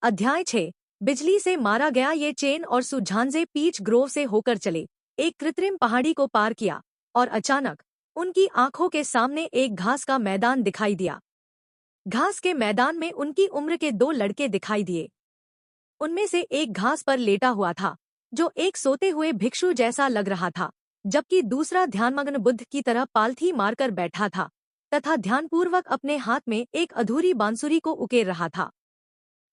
अध्याय 6। बिजली से मारा गया। ये चेन और सु झांझे पीच ग्रोव से होकर चले, एक कृत्रिम पहाड़ी को पार किया और अचानक उनकी आंखों के सामने एक घास का मैदान दिखाई दिया। घास के मैदान में उनकी उम्र के दो लड़के दिखाई दिए। उनमें से एक घास पर लेटा हुआ था, जो एक सोते हुए भिक्षु जैसा लग रहा था, जबकि दूसरा ध्यानमग्न बुद्ध की तरह पालथी मारकर बैठा था तथा ध्यानपूर्वक अपने हाथ में एक अधूरी बांसुरी को उकेर रहा था।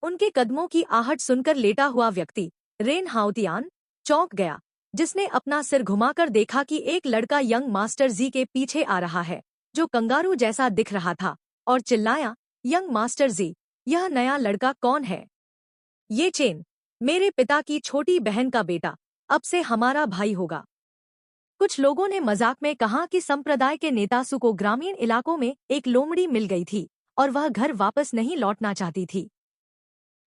उनके कदमों की आहट सुनकर लेटा हुआ व्यक्ति रेन हाउतियान चौंक गया, जिसने अपना सिर घुमाकर देखा कि एक लड़का यंग मास्टर जी के पीछे आ रहा है, जो कंगारू जैसा दिख रहा था, और चिल्लाया, यंग मास्टर जी, यह नया लड़का कौन है? ये चेन, मेरे पिता की छोटी बहन का बेटा, अब से हमारा भाई होगा। कुछ लोगों ने मजाक में कहा कि संप्रदाय के नेतासु को ग्रामीण इलाकों में एक लोमड़ी मिल गई थी और वह घर वापस नहीं लौटना चाहती थी।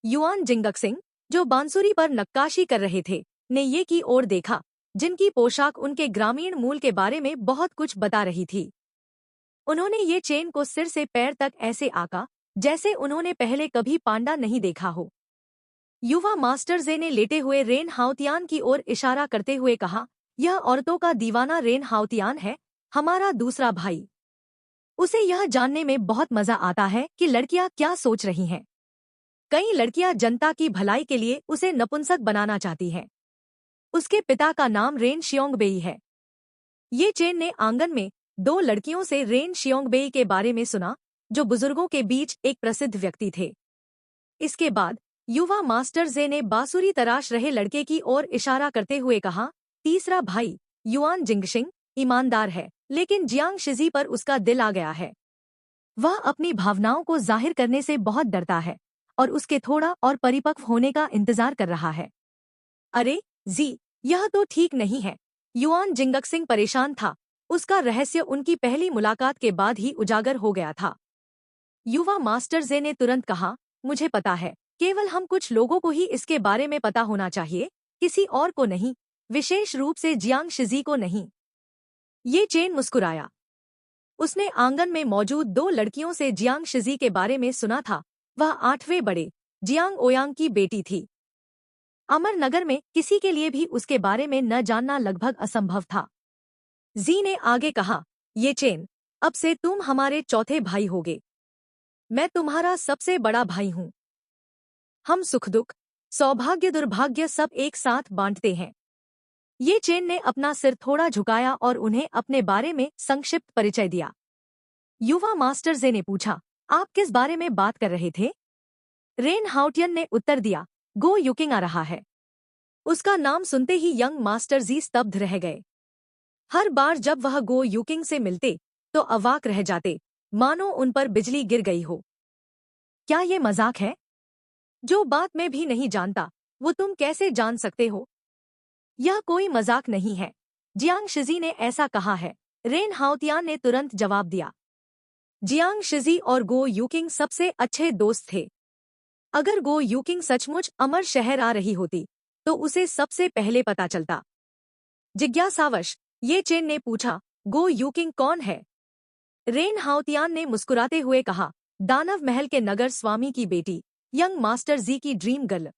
युआन जिंगक्सिंग, जो बांसुरी पर नक्काशी कर रहे थे, ने ये की ओर देखा, जिनकी पोशाक उनके ग्रामीण मूल के बारे में बहुत कुछ बता रही थी। उन्होंने ये चेन को सिर से पैर तक ऐसे आका, जैसे उन्होंने पहले कभी पांडा नहीं देखा हो। युवा मास्टर जे ने लेटे हुए रेन हाउतियान की ओर इशारा करते हुए कहा, यह औरतों का दीवाना रेन हाउतियान है, हमारा दूसरा भाई। उसे यह जानने में बहुत मजा आता है कि लड़कियां क्या सोच रही हैं। कई लड़कियां जनता की भलाई के लिए उसे नपुंसक बनाना चाहती हैं। उसके पिता का नाम रेन शियोंगबेई है। ये चेन ने आंगन में दो लड़कियों से रेन शियोंगबेई के बारे में सुना, जो बुजुर्गों के बीच एक प्रसिद्ध व्यक्ति थे। इसके बाद युवा मास्टर जे ने बांसुरी तराश रहे लड़के की ओर इशारा करते हुए कहा, तीसरा भाई युआन जिंगशिंग ईमानदार है, लेकिन जियांग शिजी पर उसका दिल आ गया है। वह अपनी भावनाओं को जाहिर करने से बहुत डरता है और उसके थोड़ा और परिपक्व होने का इंतजार कर रहा है। अरे जी, यह तो ठीक नहीं है। युआन जिंगक्सिंग परेशान था। उसका रहस्य उनकी पहली मुलाकात के बाद ही उजागर हो गया था। युवा मास्टर जे ने तुरंत कहा, मुझे पता है, केवल हम कुछ लोगों को ही इसके बारे में पता होना चाहिए, किसी और को नहीं, विशेष रूप से जियांग शिजी को नहीं। ये चेन मुस्कुराया। उसने आंगन में मौजूद दो लड़कियों से जियांग शिजी के बारे में सुना था। वह 8वें बड़े जियांग ओयांग की बेटी थी। अमरनगर में किसी के लिए भी उसके बारे में न जानना लगभग असंभव था। जी ने आगे कहा, ये चेन, अब से तुम हमारे चौथे भाई होगे। मैं तुम्हारा सबसे बड़ा भाई हूँ। हम सुख दुख, सौभाग्य दुर्भाग्य सब एक साथ बांटते हैं। ये चेन ने अपना सिर थोड़ा झुकाया और उन्हें अपने बारे में संक्षिप्त परिचय दिया। युवा मास्टर जे ने पूछा, आप किस बारे में बात कर रहे थे? रेन हाउटियन ने उत्तर दिया, गो युकिंग आ रहा है। उसका नाम सुनते ही यंग मास्टर जी स्तब्ध रह गए। हर बार जब वह गो युकिंग से मिलते तो अवाक रह जाते, मानो उन पर बिजली गिर गई हो। क्या ये मजाक है? जो बात मैं भी नहीं जानता, वो तुम कैसे जान सकते हो? यह कोई मजाक नहीं है। जियांग शिजी ने ऐसा कहा है। रेन हाउतियान ने तुरंत जवाब दिया। जियांग शिजी और गो युकिंग सबसे अच्छे दोस्त थे। अगर गो युकिंग सचमुच अमर शहर आ रही होती तो उसे सबसे पहले पता चलता। जिज्ञासावश ये चेन ने पूछा, गो युकिंग कौन है? रेन हाउतियान ने मुस्कुराते हुए कहा, दानव महल के नगर स्वामी की बेटी, यंग मास्टर जी की ड्रीम गर्ल।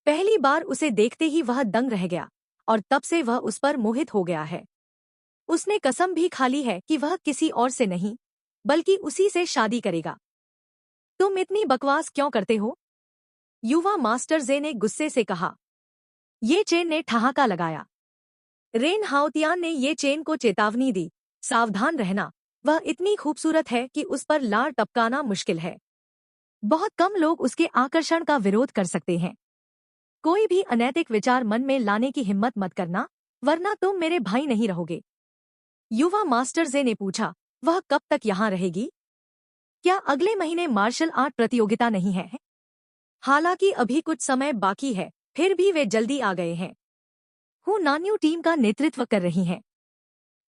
पहली बार उसे देखते ही वह दंग रह गया और तब से वह उस पर मोहित हो गया है। उसने कसम भी खा ली है कि वह किसी और से नहीं, बल्कि उसी से शादी करेगा। तुम इतनी बकवास क्यों करते हो? युवा मास्टर जे ने गुस्से से कहा। ये चेन ने ठहाका लगाया। रेन हाउतियान ने ये चेन को चेतावनी दी, सावधान रहना, वह इतनी खूबसूरत है कि उस पर लार टपकाना मुश्किल है। बहुत कम लोग उसके आकर्षण का विरोध कर सकते हैं। कोई भी अनैतिक विचार मन में लाने की हिम्मत मत करना, वरना तुम मेरे भाई नहीं रहोगे। युवा मास्टर जे ने पूछा, वह कब तक यहाँ रहेगी? क्या अगले महीने मार्शल आर्ट प्रतियोगिता नहीं है? हालांकि अभी कुछ समय बाकी है, फिर भी वे जल्दी आ गए हैं। हूँ नान्यू टीम का नेतृत्व कर रही हैं।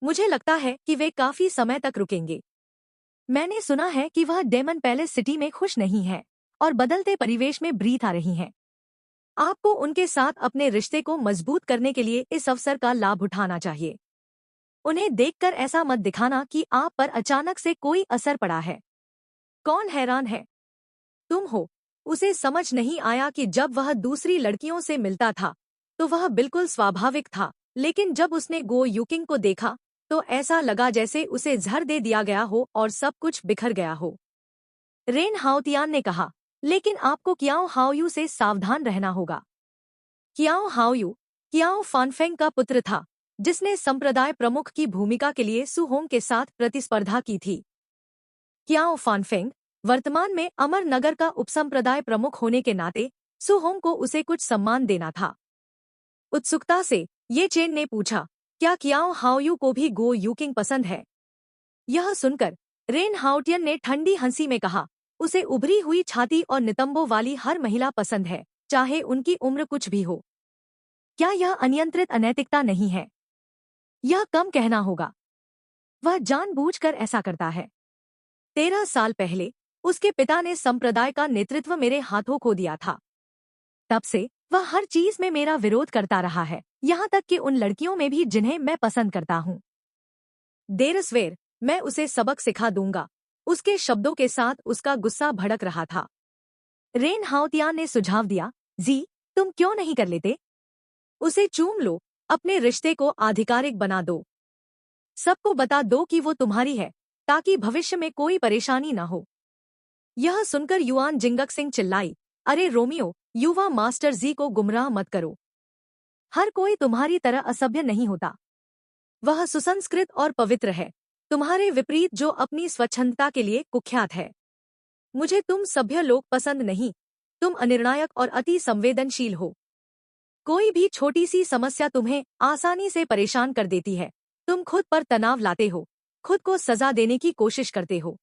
मुझे लगता है कि वे काफी समय तक रुकेंगे। मैंने सुना है कि वह डेमन पैलेस सिटी में खुश नहीं है और बदलते परिवेश में ब्रीथ आ रही हैं। आपको उनके साथ अपने रिश्ते को मजबूत करने के लिए इस अवसर का लाभ उठाना चाहिए। उन्हें देखकर ऐसा मत दिखाना कि आप पर अचानक से कोई असर पड़ा है। कौन हैरान है? तुम हो। उसे समझ नहीं आया कि जब वह दूसरी लड़कियों से मिलता था तो वह बिल्कुल स्वाभाविक था, लेकिन जब उसने गो यूकिंग को देखा तो ऐसा लगा जैसे उसे जहर दे दिया गया हो और सब कुछ बिखर गया हो। रेन हाओतियान ने कहा, लेकिन आपको कियाओ हाओयू से सावधान रहना होगा। कियाओ हाओयू कियाओ फानफेंग का पुत्र था, जिसने संप्रदाय प्रमुख की भूमिका के लिए सुहोंग के साथ प्रतिस्पर्धा की थी। कियाओ फानफेंग वर्तमान में अमरनगर का उपसंप्रदाय प्रमुख होने के नाते सुहोंग को उसे कुछ सम्मान देना था। उत्सुकता से ये चेन ने पूछा, क्या कियाओ हाओयू को भी गो यूकिंग पसंद है? यह सुनकर रेन हाओटियन ने ठंडी हंसी में कहा, उसे उभरी हुई छाती और नितंबों वाली हर महिला पसंद है, चाहे उनकी उम्र कुछ भी हो। क्या यह अनियंत्रित अनैतिकता नहीं है? यह कम कहना होगा। वह जानबूझकर ऐसा करता है। 13 साल पहले उसके पिता ने संप्रदाय का नेतृत्व मेरे हाथों खो दिया था। तब से वह हर चीज में मेरा विरोध करता रहा है, यहाँ तक कि उन लड़कियों में भी जिन्हें मैं पसंद करता हूँ। देरसवेर मैं उसे सबक सिखा दूंगा। उसके शब्दों के साथ उसका गुस्सा भड़क रहा था। रेन हाओतियान ने सुझाव दिया, जी तुम क्यों नहीं कर लेते? उसे चूम लो, अपने रिश्ते को आधिकारिक बना दो। सबको बता दो कि वो तुम्हारी है, ताकि भविष्य में कोई परेशानी न हो। यह सुनकर युआन जिंगक्सिंग चिल्लाई, अरे रोमियो, युवा मास्टर जी को गुमराह मत करो। हर कोई तुम्हारी तरह असभ्य नहीं होता। वह सुसंस्कृत और पवित्र है, तुम्हारे विपरीत जो अपनी स्वच्छंदता के लिए कुख्यात है। मुझे तुम सभ्य लोग पसंद नहीं। तुम अनिर्णायक और अति संवेदनशील हो। कोई भी छोटी सी समस्या तुम्हें आसानी से परेशान कर देती है। तुम खुद पर तनाव लाते हो, खुद को सजा देने की कोशिश करते हो।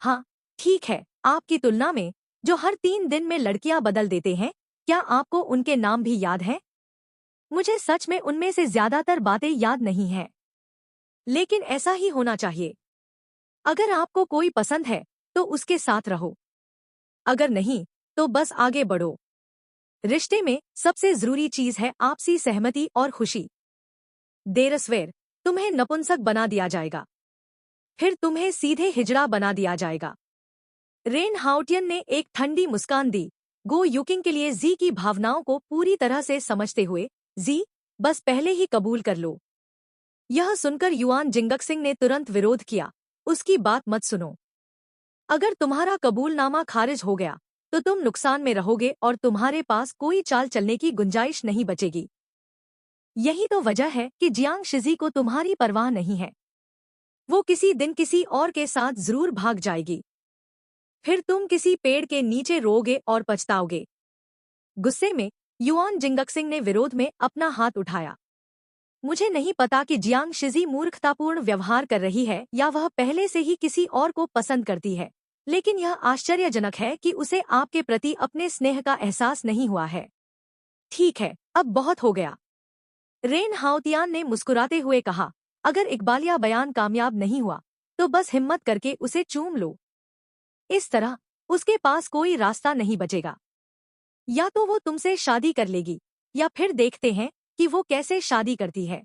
हाँ, ठीक है, आपकी तुलना में जो हर 3 दिन में लड़कियां बदल देते हैं, क्या आपको उनके नाम भी याद हैं? मुझे सच में उनमें से ज्यादातर बातें याद नहीं हैं। लेकिन ऐसा ही होना चाहिए। अगर आपको कोई पसंद है तो उसके साथ रहो, अगर नहीं तो बस आगे बढ़ो। रिश्ते में सबसे जरूरी चीज है आपसी सहमति और खुशी। देरसवेर तुम्हें नपुंसक बना दिया जाएगा, फिर तुम्हें सीधे हिजड़ा बना दिया जाएगा। रेन हाओटियन ने एक ठंडी मुस्कान दी, गो यूकिंग के लिए जी की भावनाओं को पूरी तरह से समझते हुए, जी बस पहले ही कबूल कर लो। यह सुनकर युआन जिंगक्सिंग ने तुरंत विरोध किया, उसकी बात मत सुनो। अगर तुम्हारा कबूलनामा खारिज हो गया तो तुम नुकसान में रहोगे और तुम्हारे पास कोई चाल चलने की गुंजाइश नहीं बचेगी। यही तो वजह है कि जियांग शिजी को तुम्हारी परवाह नहीं है। वो किसी दिन किसी और के साथ जरूर भाग जाएगी। फिर तुम किसी पेड़ के नीचे रोओगे और पछताओगे। गुस्से में युआन जिंगक्सिंग ने विरोध में अपना हाथ उठाया। मुझे नहीं पता कि जियांग शिजी मूर्खतापूर्ण व्यवहार कर रही है या वह पहले से ही किसी और को पसंद करती है, लेकिन यह आश्चर्यजनक है कि उसे आपके प्रति अपने स्नेह का एहसास नहीं हुआ है। ठीक है, अब बहुत हो गया। रेन हाओतियान ने मुस्कुराते हुए कहा, अगर इकबालिया बयान कामयाब नहीं हुआ तो बस हिम्मत करके उसे चूम लो। इस तरह उसके पास कोई रास्ता नहीं बचेगा। या तो वो तुमसे शादी कर लेगी या फिर देखते हैं कि वो कैसे शादी करती है।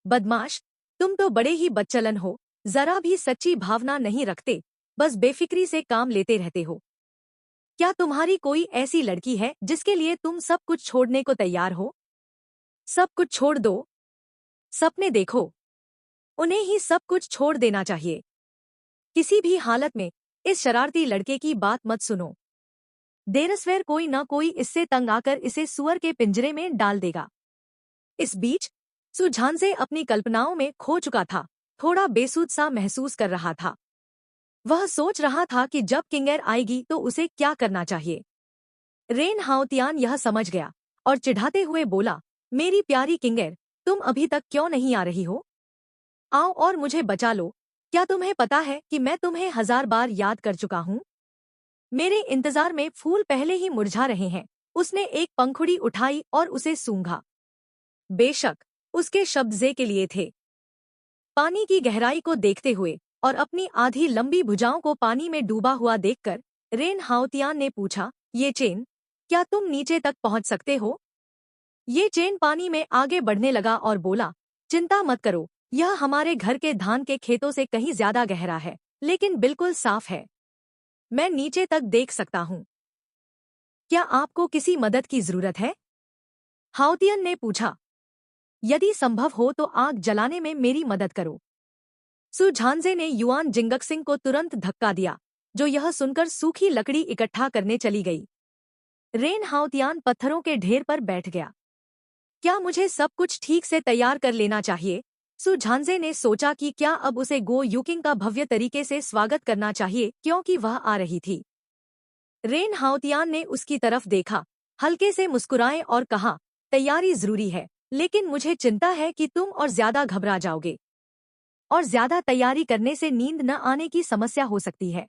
बदमाश, तुम तो बड़े ही बच्चलन हो, जरा भी सच्ची भावना नहीं रखते, बस बेफिक्री से काम लेते रहते हो। क्या तुम्हारी कोई ऐसी लड़की है जिसके लिए तुम सब कुछ छोड़ने को तैयार हो? सब कुछ छोड़ दो। सपने देखो, उन्हें ही सब कुछ छोड़ देना चाहिए। किसी भी हालत में इस शरारती लड़के की बात मत सुनो। देरसवेर कोई न कोई इससे तंग आकर इसे सुअर के पिंजरे में डाल देगा। इस बीच सुझानसे अपनी कल्पनाओं में खो चुका था, थोड़ा बेसुध सा महसूस कर रहा था। वह सोच रहा था कि जब किंगर आएगी तो उसे क्या करना चाहिए। रेन हाओतियान यह समझ गया और चिढ़ाते हुए बोला, मेरी प्यारी किंगर, तुम अभी तक क्यों नहीं आ रही हो? आओ और मुझे बचा लो। क्या तुम्हें पता है कि मैं तुम्हें 1000 बार याद कर चुका हूँ? मेरे इंतजार में फूल पहले ही मुरझा रहे हैं। उसने एक पंखुड़ी उठाई और उसे सूंघा। बेशक उसके शब्द जे के लिए थे। पानी की गहराई को देखते हुए और अपनी आधी लंबी भुजाओं को पानी में डूबा हुआ देखकर रेन हाओतियान ने पूछा, ये चेन, क्या तुम नीचे तक पहुंच सकते हो? ये चेन पानी में आगे बढ़ने लगा और बोला, चिंता मत करो, यह हमारे घर के धान के खेतों से कहीं ज्यादा गहरा है, लेकिन बिल्कुल साफ है। मैं नीचे तक देख सकता हूँ। क्या आपको किसी मदद की जरूरत है? हाउतियन ने पूछा। यदि संभव हो तो आग जलाने में मेरी मदद करो। सु झांजे ने युआन जिंगक्सिंग को तुरंत धक्का दिया, जो यह सुनकर सूखी लकड़ी इकट्ठा करने चली गई। रेन हाउतियान पत्थरों के ढेर पर बैठ गया। क्या मुझे सब कुछ ठीक से तैयार कर लेना चाहिए? सु झांजे ने सोचा कि क्या अब उसे गो यूकिंग का भव्य तरीके से स्वागत करना चाहिए क्योंकि वह आ रही थी। रेन हाउतियान ने उसकी तरफ देखा, हल्के से मुस्कुराए और कहा, तैयारी जरूरी है, लेकिन मुझे चिंता है कि तुम और ज्यादा घबरा जाओगे और ज्यादा तैयारी करने से नींद न आने की समस्या हो सकती है।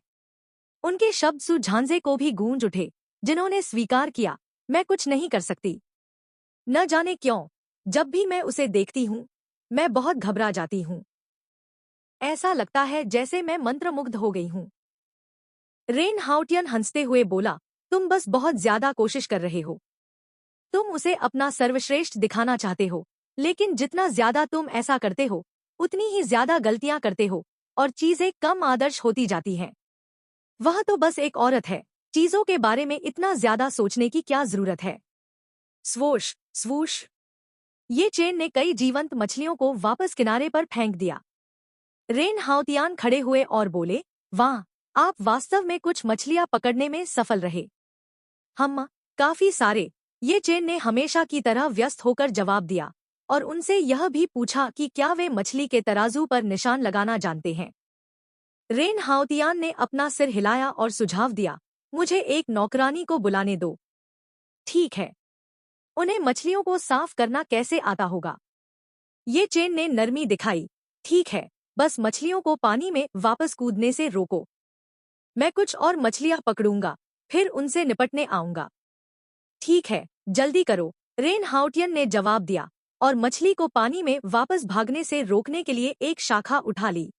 उनके शब्द सु झांजे को भी गूंज उठे, जिन्होंने स्वीकार किया, मैं कुछ नहीं कर सकती। न जाने क्यों, जब भी मैं उसे देखती हूँ, मैं बहुत घबरा जाती हूँ। ऐसा लगता है जैसे मैं मंत्रमुग्ध हो गई हूँ। रेन हाउटियन हंसते हुए बोला, तुम बस बहुत ज्यादा कोशिश कर रहे हो। तुम उसे अपना सर्वश्रेष्ठ दिखाना चाहते हो, लेकिन जितना ज्यादा तुम ऐसा करते हो, उतनी ही ज्यादा गलतियां करते हो और चीजें कम आदर्श होती जाती हैं। वह तो बस एक औरत है, चीजों के बारे में इतना ज्यादा सोचने की क्या जरूरत है? स्वोश स्वूश। ये चेन ने कई जीवंत मछलियों को वापस किनारे पर फेंक दिया। रेन हाउतियान खड़े हुए और बोले, वाह, आप वास्तव में कुछ मछलियां पकड़ने में सफल रहे। हम काफी सारे। ये चेन ने हमेशा की तरह व्यस्त होकर जवाब दिया और उनसे यह भी पूछा कि क्या वे मछली के तराजू पर निशान लगाना जानते हैं। रेन हाउतियान ने अपना सिर हिलाया और सुझाव दिया, मुझे एक नौकरानी को बुलाने दो। ठीक है। उन्हें मछलियों को साफ करना कैसे आता होगा? ये चेन ने नरमी दिखाई। ठीक है, बस मछलियों को पानी में वापस कूदने से रोको। मैं कुछ और मछलियां पकड़ूंगा, फिर उनसे निपटने आऊंगा। ठीक है, जल्दी करो, रेन हाउटियन ने जवाब दिया और मछली को पानी में वापस भागने से रोकने के लिए एक शाखा उठा ली।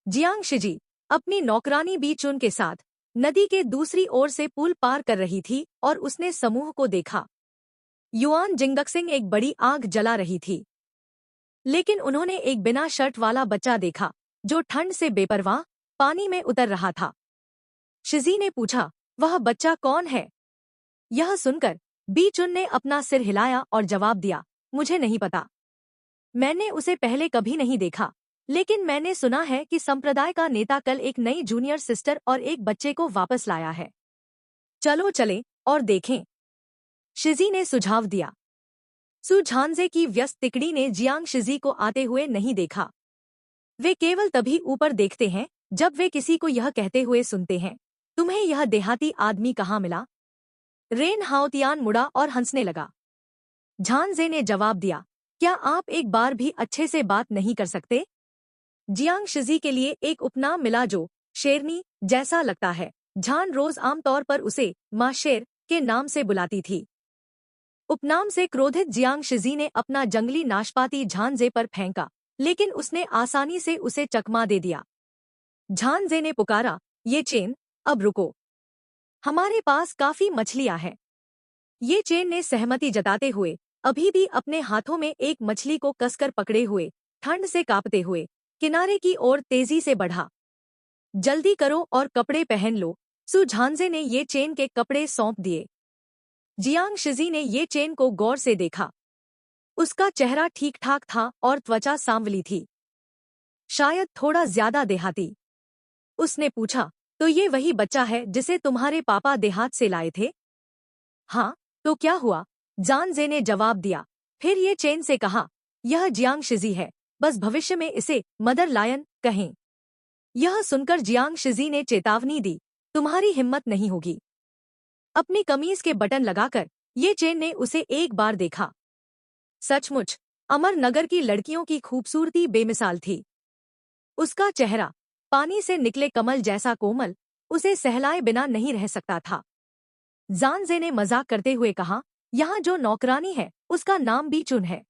जियांग शिजी अपनी नौकरानी बीचुन के साथ नदी के दूसरी ओर से पुल पार कर रही थी और उसने समूह को देखा। युआन जिंगक्सिंग एक बड़ी आग जला रही थी, लेकिन उन्होंने एक बिना शर्ट वाला बच्चा देखा, जो ठंड से बेपरवाह पानी में उतर रहा था। शिजी ने पूछा, वह बच्चा कौन है? यह सुनकर बीचुन ने अपना सिर हिलाया और जवाब दिया, मुझे नहीं पता। मैंने उसे पहले कभी नहीं देखा, लेकिन मैंने सुना है कि संप्रदाय का नेता कल एक नई जूनियर सिस्टर और एक बच्चे को वापस लाया है। चलो चलें और देखें, शिजी ने सुझाव दिया। सु झांजे की व्यस्त तिकड़ी ने जियांग शिजी को आते हुए नहीं देखा। वे केवल तभी ऊपर देखते हैं जब वे किसी को यह कहते हुए सुनते हैं, तुम्हें यह देहाती आदमी कहाँ मिला? रेन हाउतियान मुड़ा और हंसने लगा। झांजे ने जवाब दिया, क्या आप एक बार भी अच्छे से बात नहीं कर सकते? जियांग शिजी के लिए एक उपनाम मिला जो शेरनी जैसा लगता है। झान रोज आमतौर पर उसे माँ शेर के नाम से बुलाती थी। उपनाम से क्रोधित जियांग शिजी ने अपना जंगली नाशपाती झांजे पर फेंका, लेकिन उसने आसानी से उसे चकमा दे दिया। झांजे ने पुकारा, ये चेन, अब रुको, हमारे पास काफी मछलियां हैं। ये चेन ने सहमति जताते हुए अभी भी अपने हाथों में एक मछली को कसकर पकड़े हुए, ठंड से कांपते हुए किनारे की ओर तेजी से बढ़ा। जल्दी करो और कपड़े पहन लो। सु झांजे ने ये चेन के कपड़े सौंप दिए। जियांग शिजी ने ये चेन को गौर से देखा। उसका चेहरा ठीक ठाक था और त्वचा सांवली थी, शायद थोड़ा ज्यादा देहाती। उसने पूछा, तो ये वही बच्चा है जिसे तुम्हारे पापा देहात से लाए थे? हाँ, तो क्या हुआ? जानजे ने जवाब दिया। फिर ये चेन से कहा, यह जियांग शिजी है, बस भविष्य में इसे मदर लायन कहें। यह सुनकर जियांग शिजी ने चेतावनी दी, तुम्हारी हिम्मत नहीं होगी। अपनी कमीज के बटन लगाकर ये चेन ने उसे एक बार देखा। सचमुच अमर नगर की लड़कियों की खूबसूरती बेमिसाल थी। उसका चेहरा पानी से निकले कमल जैसा कोमल उसे सहलाए बिना नहीं रह सकता था। जानजे ने मजाक करते हुए कहा, यहाँ जो नौकरानी है उसका नाम भी चुन है।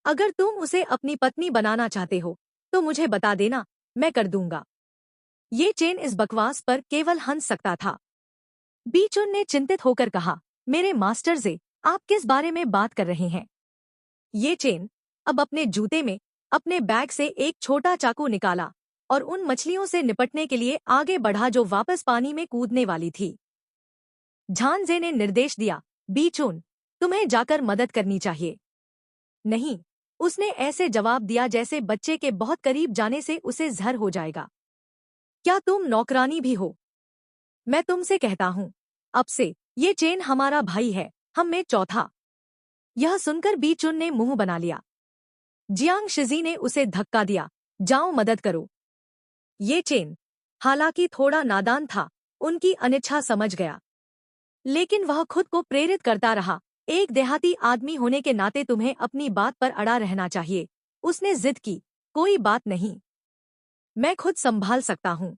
अगर तुम उसे अपनी पत्नी बनाना चाहते हो तो मुझे बता देना, मैं कर दूंगा। ये चेन इस बकवास पर केवल हंस सकता था। बीचुन ने चिंतित होकर कहा, मेरे मास्टर से आप किस बारे में बात कर रहे हैं? ये चेन अब अपने जूते में अपने बैग से एक छोटा चाकू निकाला और उन मछलियों से निपटने के लिए आगे बढ़ा जो वापस पानी में कूदने वाली थी। झांजे ने निर्देश दिया, बीचून, तुम्हें जाकर मदद करनी चाहिए। नहीं, उसने ऐसे जवाब दिया जैसे बच्चे के बहुत करीब जाने से उसे जहर हो जाएगा। क्या तुम नौकरानी भी हो? मैं तुमसे कहता हूँ, अब से ये चेन हमारा भाई है, हम में चौथा। यह सुनकर बीचुन ने मुंह बना लिया। जियांग शिजी ने उसे धक्का दिया, जाओ मदद करो। ये चेन, हालांकि थोड़ा नादान था, उनकी अनिच्छा समझ गया, लेकिन वह खुद को प्रेरित करता रहा। एक देहाती आदमी होने के नाते तुम्हें अपनी बात पर अड़ा रहना चाहिए। उसने जिद की, कोई बात नहीं, मैं खुद संभाल सकता हूँ।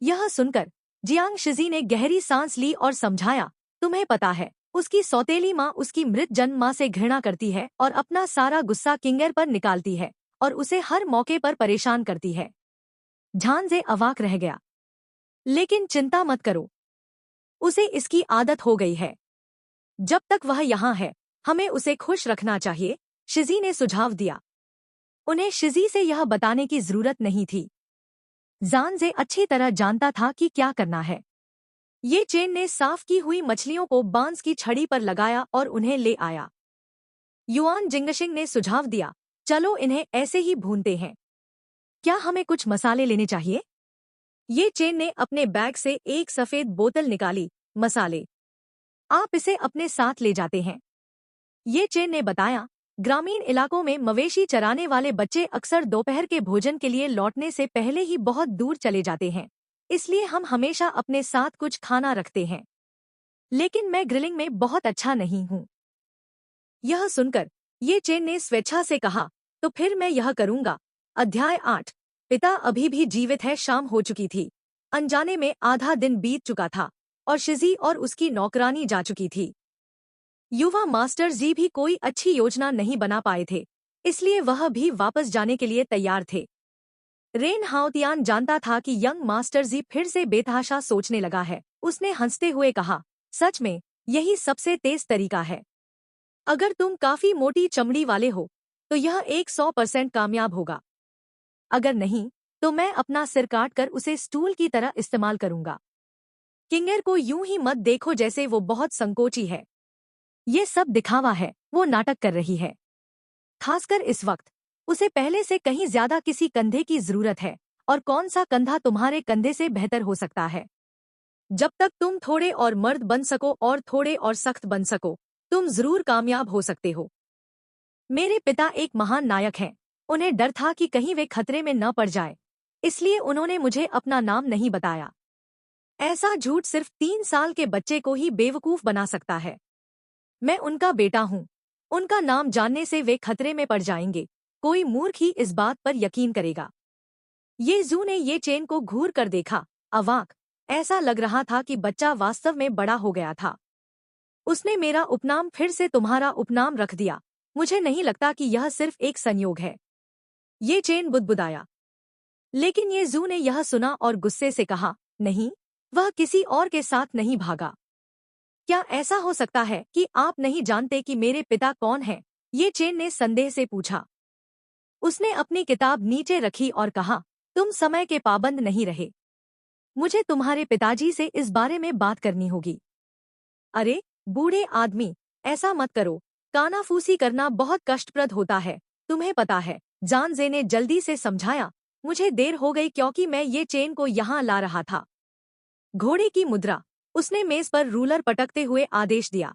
यह सुनकर जियांग शिजी ने गहरी सांस ली और समझाया, तुम्हें पता है, उसकी सौतेली माँ उसकी मृत जन्म माँ से घृणा करती है और अपना सारा गुस्सा किंगर पर निकालती है और उसे हर मौके पर परेशान करती है। झांजे अवाक रह गया। लेकिन चिंता मत करो, उसे इसकी आदत हो गई है। जब तक वह यहाँ है, हमें उसे खुश रखना चाहिए, शिजी ने सुझाव दिया। उन्हें शिजी से यह बताने की जरूरत नहीं थी। जानजे अच्छी तरह जानता था कि क्या करना है। ये चेन ने साफ की हुई मछलियों को बांस की छड़ी पर लगाया और उन्हें ले आया। युआन जिंगशिंग ने सुझाव दिया, चलो इन्हें ऐसे ही भूनते हैं। क्या हमें कुछ मसाले लेने चाहिए? ये चेन ने अपने बैग से एक सफेद बोतल निकाली। मसाले आप इसे अपने साथ ले जाते हैं। ये चेन ने बताया, ग्रामीण इलाकों में मवेशी चराने वाले बच्चे अक्सर दोपहर के भोजन के लिए लौटने से पहले ही बहुत दूर चले जाते हैं, इसलिए हम हमेशा अपने साथ कुछ खाना रखते हैं। लेकिन मैं ग्रिलिंग में बहुत अच्छा नहीं हूँ। यह सुनकर ये चेन ने स्वेच्छा से कहा, तो फिर मैं यह करूँगा। अध्याय 8। पिता अभी भी जीवित है। शाम हो चुकी थी। अनजाने में आधा दिन बीत चुका था और शिजी और उसकी नौकरानी जा चुकी थी। युवा मास्टर जी भी कोई अच्छी योजना नहीं बना पाए थे, इसलिए वह भी वापस जाने के लिए तैयार थे। रेन हाओतियान जानता था कि यंग मास्टर जी फिर से बेतहाशा सोचने लगा है। उसने हंसते हुए कहा, सच में यही सबसे तेज तरीका है। अगर तुम काफी मोटी चमड़ी वाले हो तो यह 100% कामयाब होगा। अगर नहीं तो मैं अपना सिर काट कर उसे स्टूल की तरह इस्तेमाल करूंगा। किंगर को यूं ही मत देखो जैसे वो बहुत संकोची है। ये सब दिखावा है, वो नाटक कर रही है। खासकर इस वक्त उसे पहले से कहीं ज्यादा किसी कंधे की जरूरत है, और कौन सा कंधा तुम्हारे कंधे से बेहतर हो सकता है। जब तक तुम थोड़े और मर्द बन सको और थोड़े और सख्त बन सको, तुम जरूर कामयाब हो सकते हो। मेरे पिता एक महान नायक हैं। उन्हें डर था कि कहीं वे खतरे में न पड़ जाए, इसलिए उन्होंने मुझे अपना नाम नहीं बताया। ऐसा झूठ सिर्फ 3 साल के बच्चे को ही बेवकूफ बना सकता है। मैं उनका बेटा हूँ। उनका नाम जानने से वे खतरे में पड़ जाएंगे। कोई मूर्ख ही इस बात पर यकीन करेगा। ये जू ने ये चेन को घूर कर देखा, अवाक। ऐसा लग रहा था कि बच्चा वास्तव में बड़ा हो गया था। उसने मेरा उपनाम फिर से तुम्हारा उपनाम रख दिया। मुझे नहीं लगता कि यह सिर्फ एक संयोग है। ये चेन बुदबुदाया। लेकिन ये जू ने यह सुना और गुस्से से कहा, नहीं, वह किसी और के साथ नहीं भागा। क्या ऐसा हो सकता है कि आप नहीं जानते कि मेरे पिता कौन हैं? ये चेन ने संदेह से पूछा। उसने अपनी किताब नीचे रखी और कहा, तुम समय के पाबंद नहीं रहे। मुझे तुम्हारे पिताजी से इस बारे में बात करनी होगी। अरे बूढ़े आदमी, ऐसा मत करो। कानाफूसी करना बहुत कष्टप्रद होता है, तुम्हें पता है। जानजे ने जल्दी से समझाया, मुझे देर हो गई क्योंकि मैं ये चेन को यहाँ ला रहा था। घोड़े की मुद्रा। उसने मेज पर रूलर पटकते हुए आदेश दिया।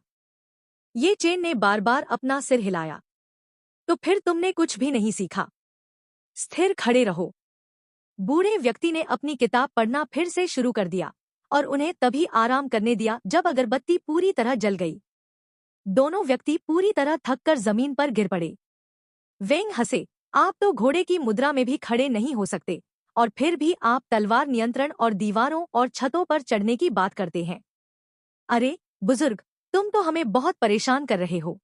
ये चेन ने बार बार अपना सिर हिलाया। तो फिर तुमने कुछ भी नहीं सीखा। स्थिर खड़े रहो। बूढ़े व्यक्ति ने अपनी किताब पढ़ना फिर से शुरू कर दिया और उन्हें तभी आराम करने दिया जब अगरबत्ती पूरी तरह जल गई। दोनों व्यक्ति पूरी तरह थककर जमीन पर गिर पड़े। वेंग हंसे, आप तो घोड़े की मुद्रा में भी खड़े नहीं हो सकते, और फिर भी आप तलवार नियंत्रण और दीवारों और छतों पर चढ़ने की बात करते हैं। अरे बुजुर्ग, तुम तो हमें बहुत परेशान कर रहे हो।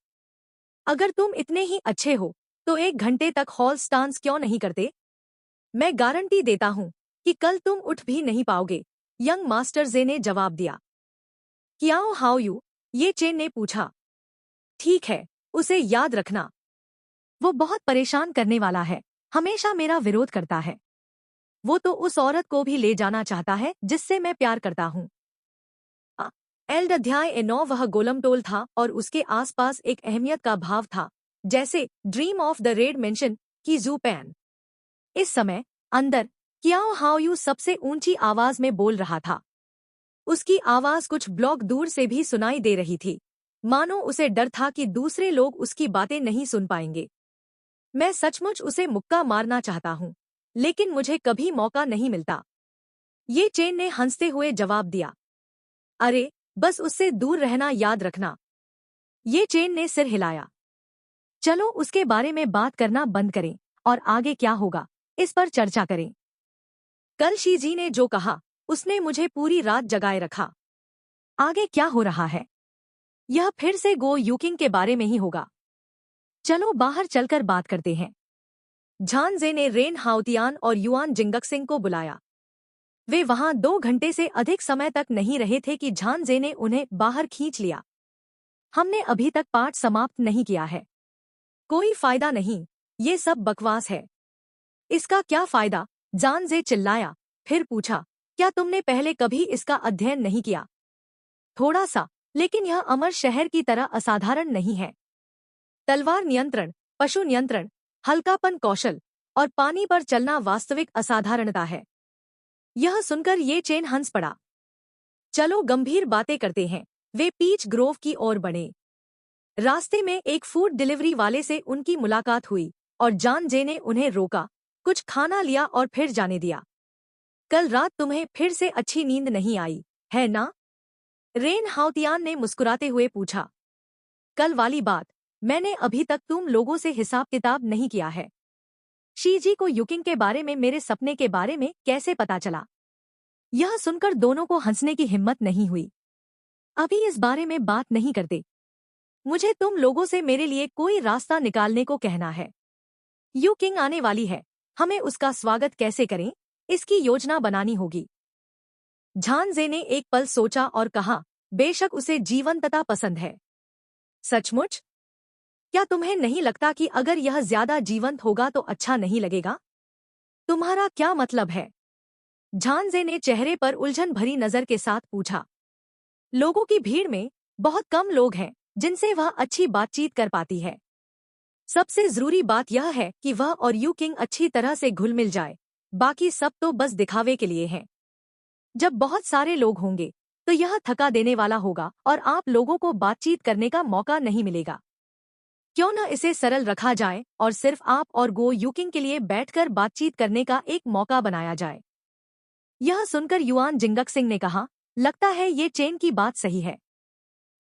अगर तुम इतने ही अच्छे हो तो 1 घंटे तक हॉल स्टांस क्यों नहीं करते? मैं गारंटी देता हूँ कि कल तुम उठ भी नहीं पाओगे। यंग मास्टर जे ने जवाब दिया। Kyaw how you? ये चेन ने पूछा। ठीक है, उसे याद रखना। वो बहुत परेशान करने वाला है, हमेशा मेरा विरोध करता है। वो तो उस औरत को भी ले जाना चाहता है जिससे मैं प्यार करता हूँ। एल्ड अध्याय 9 वह गोलमटोल था और उसके आसपास एक अहमियत का भाव था, जैसे dream of the red mention की जू पैन। इस समय अंदर क्याओ हाओयू सबसे ऊंची आवाज में बोल रहा था। उसकी आवाज कुछ ब्लॉक दूर से भी सुनाई दे रही थी, मानो उसे डर था कि दूसरे लोग उसकी बातें नहीं सुन पाएंगे। मैं सचमुच उसे मुक्का मारना चाहता हूँ, लेकिन मुझे कभी मौका नहीं मिलता, ये चेन ने हंसते हुए जवाब दिया। अरे, बस उससे दूर रहना याद रखना। ये चेन ने सिर हिलाया। चलो उसके बारे में बात करना बंद करें और आगे क्या होगा इस पर चर्चा करें। कल शीजी ने जो कहा उसने मुझे पूरी रात जगाए रखा। आगे क्या हो रहा है? यह फिर से गो यूकिंग के बारे में ही होगा। चलो बाहर चलकर बात करते हैं। झानजे ने रेन हाउतियान और युआन जिंगक्सिंग को बुलाया। वे वहां 2 घंटे से अधिक समय तक नहीं रहे थे कि झानजे ने उन्हें बाहर खींच लिया। हमने अभी तक पाठ समाप्त नहीं किया है। कोई फायदा नहीं, ये सब बकवास है। इसका क्या फायदा? जानजे चिल्लाया, फिर पूछा, क्या तुमने पहले कभी इसका अध्ययन नहीं किया? थोड़ा सा, लेकिन यह अमर शहर की तरह असाधारण नहीं है। तलवार नियंत्रण, पशु नियंत्रण, हल्कापन कौशल और पानी पर चलना वास्तविक असाधारणता है। यह सुनकर ये चेन हंस पड़ा। चलो गंभीर बातें करते हैं। वे पीच ग्रोव की ओर बढ़े। रास्ते में एक फूड डिलीवरी वाले से उनकी मुलाकात हुई और जानजे ने उन्हें रोका, कुछ खाना लिया और फिर जाने दिया। कल रात तुम्हें फिर से अच्छी नींद नहीं आई, है ना? रेन हाउतियान ने मुस्कुराते हुए पूछा। कल वाली बात, मैंने अभी तक तुम लोगों से हिसाब किताब नहीं किया है। शीजी को युकिंग के बारे में मेरे सपने के बारे में कैसे पता चला? यह सुनकर दोनों को हंसने की हिम्मत नहीं हुई। अभी इस बारे में बात नहीं करते। मुझे तुम लोगों से मेरे लिए कोई रास्ता निकालने को कहना है। युकिंग आने वाली है, हमें उसका स्वागत कैसे करें, इसकी योजना बनानी होगी। झानजे ने एक पल सोचा और कहा, बेशक उसे जीवंतता पसंद है। सचमुच? क्या तुम्हें नहीं लगता कि अगर यह ज्यादा जीवंत होगा तो अच्छा नहीं लगेगा? तुम्हारा क्या मतलब है? झानजे ने चेहरे पर उलझन भरी नजर के साथ पूछा। लोगों की भीड़ में बहुत कम लोग हैं जिनसे वह अच्छी बातचीत कर पाती है। सबसे जरूरी बात यह है कि वह और युकिंग अच्छी तरह से घुल मिल जाए, बाकी सब तो बस दिखावे के लिए हैं। जब बहुत सारे लोग होंगे तो यह थका देने वाला होगा और आप लोगों को बातचीत करने का मौका नहीं मिलेगा। क्यों न इसे सरल रखा जाए और सिर्फ आप और गो यूकिंग के लिए बैठकर बातचीत करने का एक मौका बनाया जाए। यह सुनकर युआन जिंगक्सिंग ने कहा, लगता है ये चेन की बात सही है।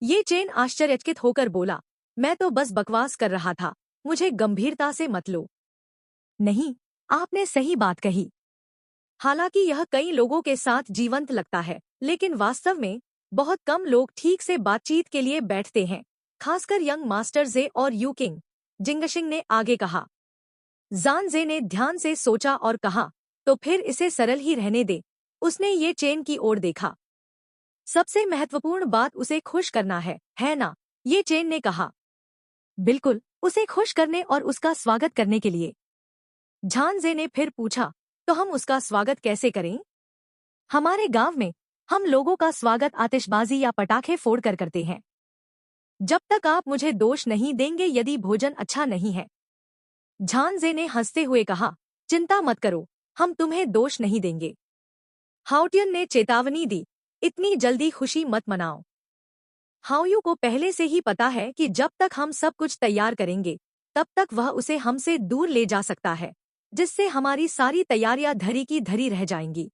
ये चेन आश्चर्यचकित होकर बोला, मैं तो बस बकवास कर रहा था, मुझे गंभीरता से मत लो। नहीं, आपने सही बात कही। हालांकि यह कई लोगों के साथ जीवंत लगता है, लेकिन वास्तव में बहुत कम लोग ठीक से बातचीत के लिए बैठते हैं, खासकर यंग मास्टर जे और युकिंग। जिंगशिंग ने आगे कहा। जानजे ने ध्यान से सोचा और कहा, तो फिर इसे सरल ही रहने दे। उसने ये चेन की ओर देखा। सबसे महत्वपूर्ण बात उसे खुश करना है ना? ये चेन ने कहा। बिल्कुल, उसे खुश करने और उसका स्वागत करने के लिए। झानजे ने फिर पूछा, तो हम उसका स्वागत कैसे करें? हमारे गांव में हम लोगों का स्वागत आतिशबाजी या पटाखे फोड़कर करते हैं। जब तक आप मुझे दोष नहीं देंगे यदि भोजन अच्छा नहीं है। झानजे ने हंसते हुए कहा, चिंता मत करो, हम तुम्हें दोष नहीं देंगे। हाउटियन ने चेतावनी दी, इतनी जल्दी खुशी मत मनाओ। हाओयू को पहले से ही पता है कि जब तक हम सब कुछ तैयार करेंगे तब तक वह उसे हमसे दूर ले जा सकता है, जिससे हमारी सारी तैयारियां धरी की धरी रह जाएंगी।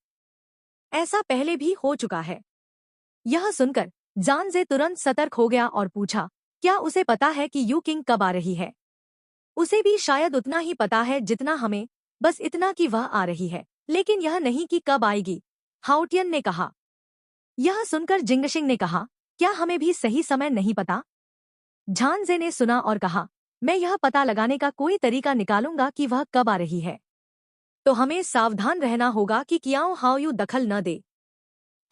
ऐसा पहले भी हो चुका है। यह सुनकर जानजे तुरंत सतर्क हो गया और पूछा, क्या उसे पता है कि युकिंग कब आ रही है? उसे भी शायद उतना ही पता है जितना हमें, बस इतना कि वह आ रही है, लेकिन यह नहीं कि कब आएगी। हाउटियन ने कहा। यह सुनकर जिंगशिंग ने कहा, क्या हमें भी सही समय नहीं पता? झानजे ने सुना और कहा, मैं यह पता लगाने का कोई तरीका निकालूंगा कि वह कब आ रही है। तो हमें सावधान रहना होगा कि क्याओ हाओयू दखल न दे।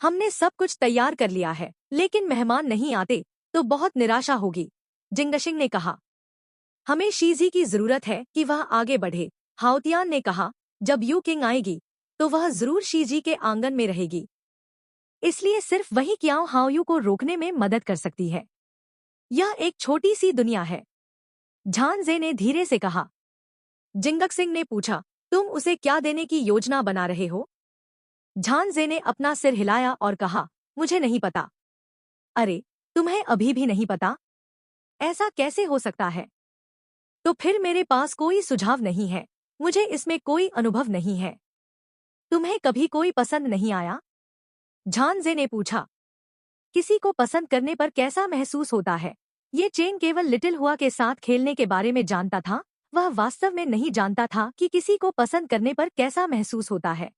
हमने सब कुछ तैयार कर लिया है, लेकिन मेहमान नहीं आते तो बहुत निराशा होगी। जिंगशिंग ने कहा। हमें शीजी की जरूरत है कि वह आगे बढ़े। हाउतियान ने कहा, जब युकिंग आएगी तो वह जरूर शीजी के आंगन में रहेगी। इसलिए सिर्फ वही क्याओ हाओयू को रोकने में मदद कर सकती है। यह एक छोटी सी दुनिया है, झांजे ने धीरे से कहा। जिंगक सिंह ने पूछा, तुम उसे क्या देने की योजना बना रहे हो? झांजे ने अपना सिर हिलाया और कहा, मुझे नहीं पता। अरे, तुम्हें अभी भी नहीं पता? ऐसा कैसे हो सकता है? तो फिर मेरे पास कोई सुझाव नहीं है। मुझे इसमें कोई अनुभव नहीं है। तुम्हें कभी कोई पसंद नहीं आया? झांजे ने पूछा। किसी को पसंद करने पर कैसा महसूस होता है? ये चेन केवल लिटिल हुआ के साथ खेलने के बारे में जानता था। वह वास्तव में नहीं जानता था कि किसी को पसंद करने पर कैसा महसूस होता है।